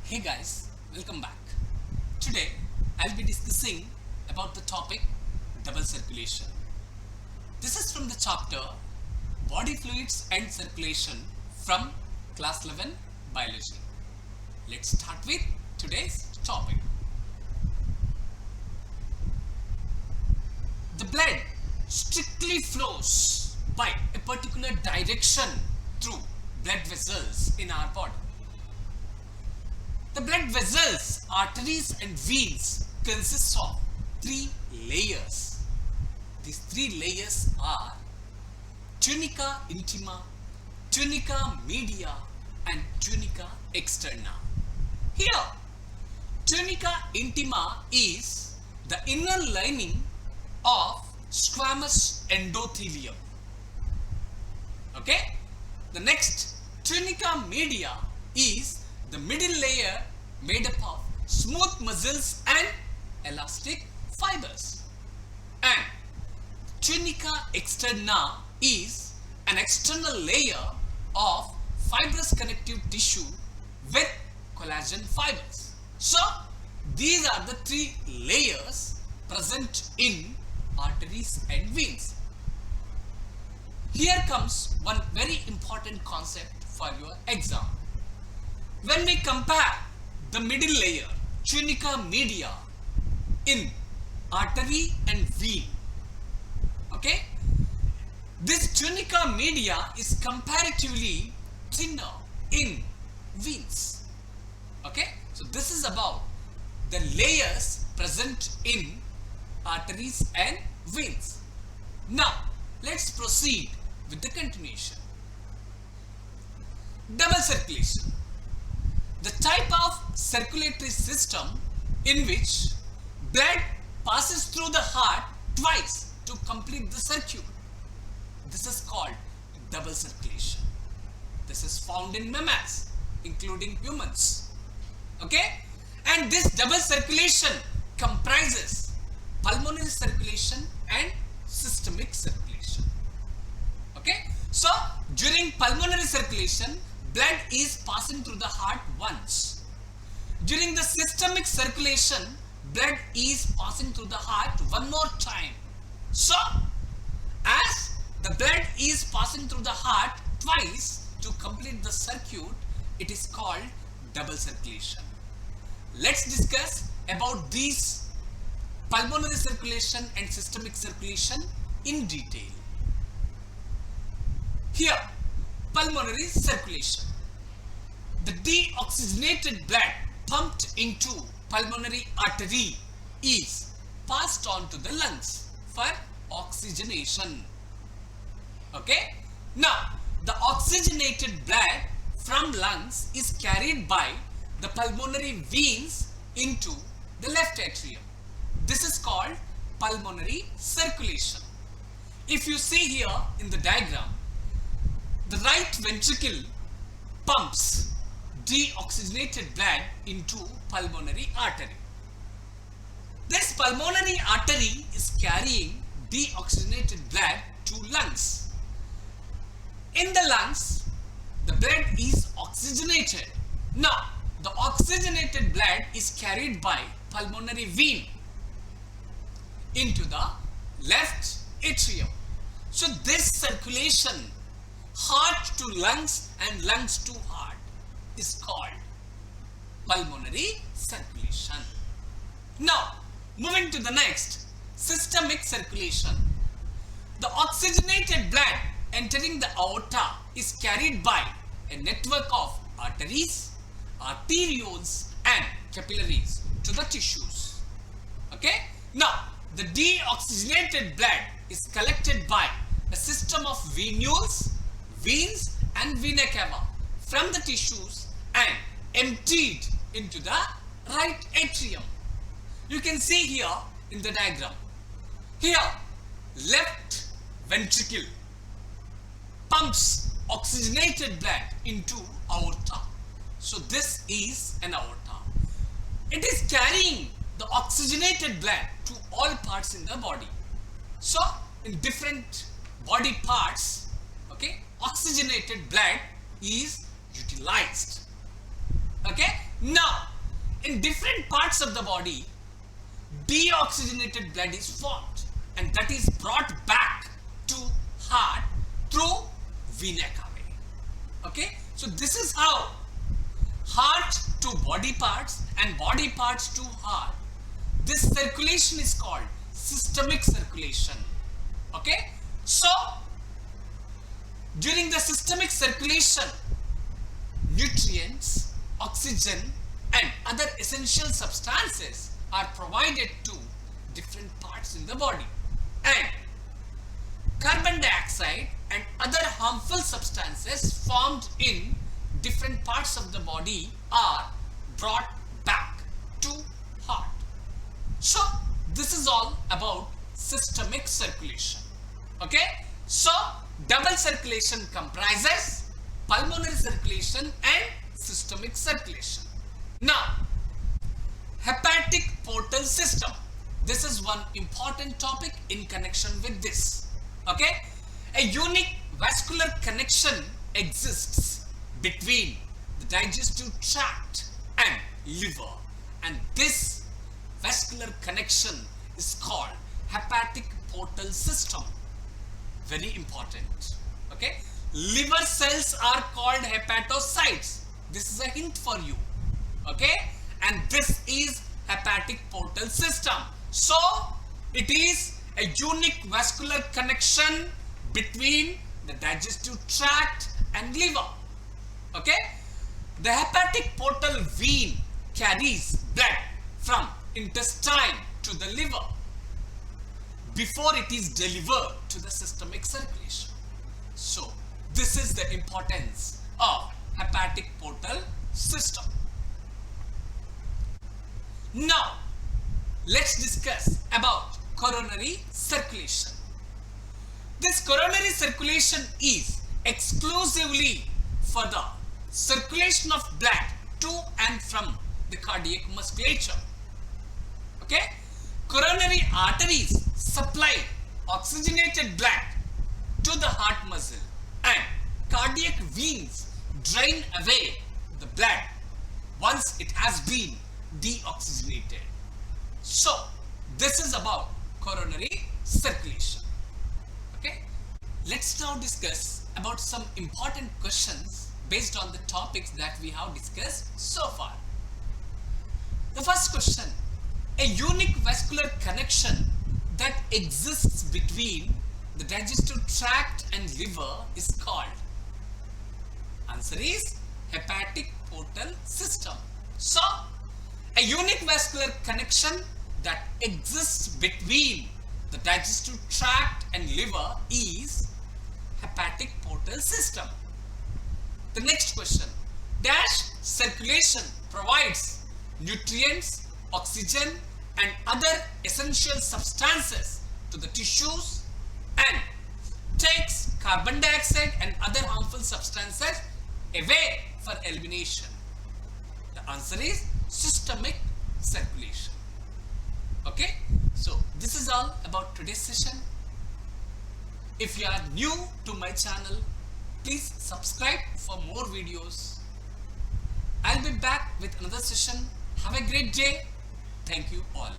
Hey guys, welcome back. Today I'll be discussing about the topic double circulation. This is from the chapter Body Fluids and Circulation from class 11 Biology. Let's start with today's topic. The blood strictly flows by a particular direction through blood vessels in our body. The blood vessels, arteries and veins consist of three layers. These three layers are tunica intima, tunica media and tunica externa. Here, tunica intima is the inner lining of squamous endothelium. Okay? The next, tunica media is the middle layer made up of smooth muscles and elastic fibers. And tunica externa is an external layer of fibrous connective tissue with collagen fibers. So, these are the three layers present in arteries and veins. Here comes one very important concept for your exam. When we compare the middle layer, tunica media, in artery and vein, okay, this tunica media is comparatively thinner in veins. Okay, so this is about the layers present in arteries and veins. Now, let's proceed with the continuation. Double circulation. The type of circulatory system in which blood passes through the heart twice to complete the circuit. This is called double circulation. This is found in mammals, including humans. Okay? And this double circulation comprises pulmonary circulation and systemic circulation. Okay? So, during pulmonary circulation, blood is passing through the heart once. During the systemic circulation, blood is passing through the heart one more time. So, as the blood is passing through the heart twice to complete the circuit, it is called double circulation. Let's discuss about these pulmonary circulation and systemic circulation in detail. Here, pulmonary circulation. The deoxygenated blood pumped into pulmonary artery is passed on to the lungs for oxygenation. Okay? Now, the oxygenated blood from lungs is carried by the pulmonary veins into the left atrium. This is called pulmonary circulation. If you see here in the diagram, the right ventricle pumps deoxygenated blood into pulmonary artery. This pulmonary artery is carrying deoxygenated blood to lungs. In the lungs, the blood is oxygenated. Now, the oxygenated blood is carried by pulmonary vein into the left atrium. So, this circulation, heart to lungs and lungs to heart, is called pulmonary circulation. Now, moving to the next, systemic circulation. The oxygenated blood entering the aorta is carried by a network of arteries, arterioles and capillaries to the tissues. Okay? Now, the deoxygenated blood is collected by a system of venules, veins and vena cava from the tissues and emptied into the right atrium. You can see here in the diagram. Here, left ventricle pumps oxygenated blood into aorta. So this is an aorta. It is carrying the oxygenated blood to all parts in the body. So in different body parts, okay, oxygenated blood is utilized. Okay, now in different parts of the body, deoxygenated blood is formed and that is brought back to heart through vena cava. Okay, so this is how heart to body parts and body parts to heart, this circulation is called systemic circulation. Okay, so during the systemic circulation, nutrients, oxygen and other essential substances are provided to different parts in the body, and carbon dioxide and other harmful substances formed in different parts of the body are brought back to heart. So this is all about systemic circulation. Okay, so double circulation comprises pulmonary circulation and systemic circulation. Now, hepatic portal system. This is one important topic in connection with this. Okay, a unique vascular connection exists between the digestive tract and liver, and this vascular connection is called hepatic portal system. Very important. Okay, liver cells are called hepatocytes. This is a hint for you. Okay, and this is hepatic portal system. So it is a unique vascular connection between the digestive tract and liver. Okay, the hepatic portal vein carries blood from intestine to the liver before it is delivered to the systemic circulation. So this is the importance of hepatic portal system. Now let's discuss about coronary circulation. This coronary circulation is exclusively for the circulation of blood to and from the cardiac musculature. Okay, coronary arteries supply oxygenated blood to the heart muscle, and cardiac veins drain away the blood once it has been deoxygenated. So this is about coronary circulation. Okay, let's now discuss about some important questions based on the topics that we have discussed so far. The first question: a unique vascular connection that exists between the digestive tract and liver is called. Answer is hepatic portal system. So a unique vascular connection that exists between the digestive tract and liver is hepatic portal system. The next question: dash circulation provides nutrients, oxygen and other essential substances to the tissues and takes carbon dioxide and other harmful substances away for elimination. The answer is systemic circulation. Okay, so this is all about today's session. If you are new to my channel, please subscribe for more videos. I'll be back with another session. Have a great day. Thank you all.